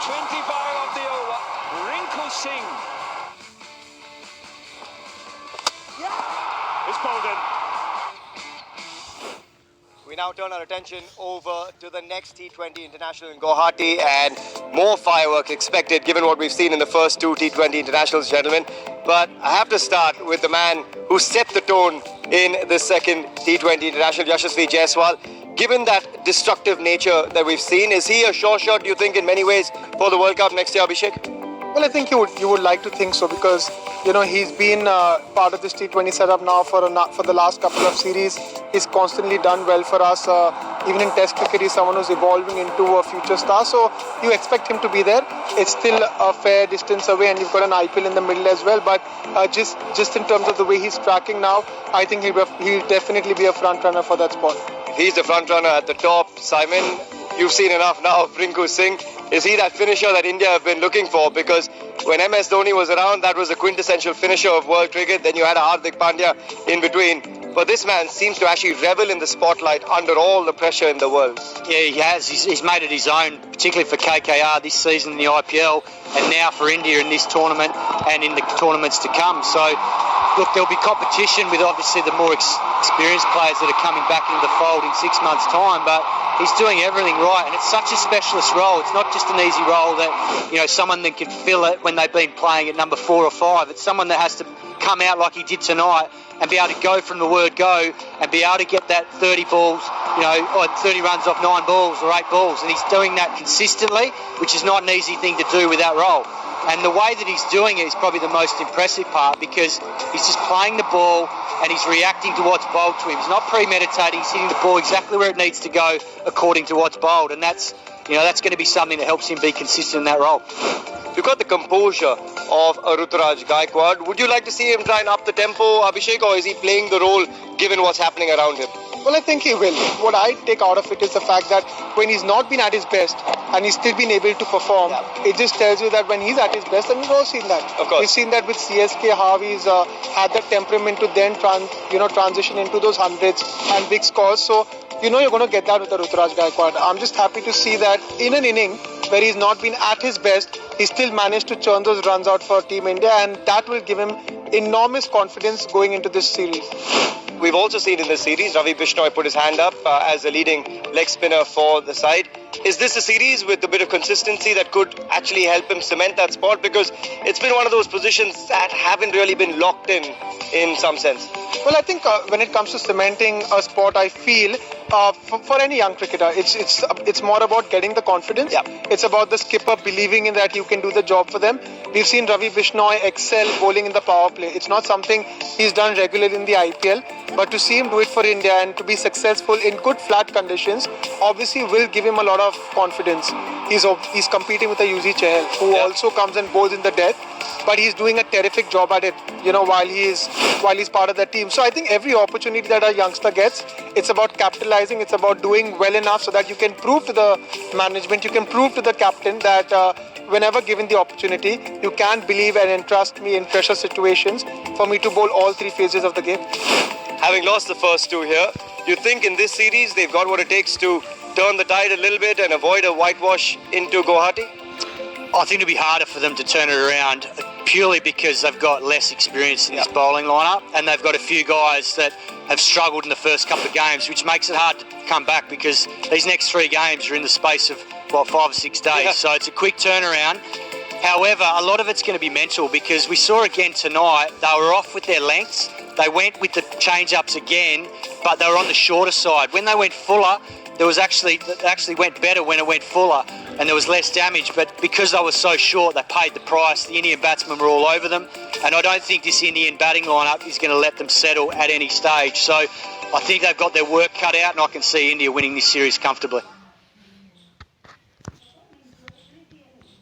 25 of the over. Rinku Singh. It's bowled in. We now turn our attention over to the next T20 International in Guwahati, and more fireworks expected given what we've seen in the first two T20 Internationals, gentlemen. But I have to start with the man who set the tone in the second T20 International, Yashasvi Jaiswal. Given that destructive nature that we've seen, is he a sure shot, do you think, in many ways for the World Cup next year, Abhishek? Well, I think you would like to think so, because he's been part of this T20 setup now for the last couple of series. He's constantly done well for us. Even in Test cricket, he's someone who's evolving into a future star. So you expect him to be there. It's still a fair distance away, and you've got an IPL in the middle as well. But just in terms of the way he's tracking now, I think he'll definitely be a front runner for that spot. He's the front runner at the top. Simon, you've seen enough now of Rinku Singh. Is he that finisher that India have been looking for? Because when MS Dhoni was around, that was a quintessential finisher of world cricket. Then you had a Hardik Pandya in between. But this man seems to actually revel in the spotlight under all the pressure in the world. Yeah, he has. He's made it his own, particularly for KKR this season in the IPL, and now for India in this tournament and in the tournaments to come. So, look, there'll be competition with obviously the more experienced players that are coming back into the fold in 6 months' time, but he's doing everything right, and it's such a specialist role. It's not just an easy role that, someone that can fill it when they've been playing at number 4 or 5. It's someone that has to come out like he did tonight and be able to go from the word go and be able to get that 30 balls, or 30 runs off 9 balls or 8 balls, and he's doing that consistently, which is not an easy thing to do with that role. And the way that he's doing it is probably the most impressive part, because he's just playing the ball and he's reacting to what's bowled to him. He's not premeditating, he's hitting the ball exactly where it needs to go according to what's bowled, and that's going to be something that helps him be consistent in that role. You've got the composure of Ruturaj Gaikwad. Would you like to see him try and up the tempo, Abhishek, or is he playing the role given what's happening around him? Well, I think he will. What I take out of it is the fact that when he's not been at his best and he's still been able to perform, it just tells you that when he's at his best, and we've all seen that. Of course. We've seen that with CSK, how he's had that temperament to then transition into those hundreds and big scores. So, you're going to get that with the Ruturaj Gaikwad. I'm just happy to see that in an inning where he's not been at his best, he still managed to churn those runs out for Team India, and that will give him enormous confidence going into this series. We've also seen in this series, Ravi Bishnoi put his hand up as a leading leg spinner for the side. Is this a series with a bit of consistency that could actually help him cement that spot? Because it's been one of those positions that haven't really been locked in some sense. Well, I think when it comes to cementing a spot, I feel for any young cricketer, it's more about getting the confidence. Yeah. It's about the skipper believing in that you can do the job for them. We've seen Ravi Bishnoi excel bowling in the power play. It's not something he's done regularly in the IPL, but to see him do it for India and to be successful in good flat conditions, obviously will give him a lot of confidence. He's competing with a Yuzi Chahal, who also comes and bowls in the death, but he's doing a terrific job at it, while he's part of that team. So I think every opportunity that a youngster gets, it's about capitalizing, it's about doing well enough so that you can prove to the management, you can prove to the captain that whenever given the opportunity, you can believe and entrust me in pressure situations for me to bowl all 3 phases of the game. Having lost the first 2 here, do you think in this series they've got what it takes to turn the tide a little bit and avoid a whitewash into Guwahati? I think it'll be harder for them to turn it around, purely because they've got less experience in this bowling lineup, and they've got a few guys that have struggled in the first couple of games, which makes it hard to come back, because these next 3 games are in the space of 5 or 6 days. So it's a quick turnaround. However, a lot of it's going to be mental, because we saw again tonight they were off with their lengths. They went with the change-ups again, but they were on the shorter side. When they went fuller, it actually went better when it went fuller, and there was less damage. But because they were so short, they paid the price. The Indian batsmen were all over them, and I don't think this Indian batting lineup is going to let them settle at any stage. So I think they've got their work cut out, and I can see India winning this series comfortably.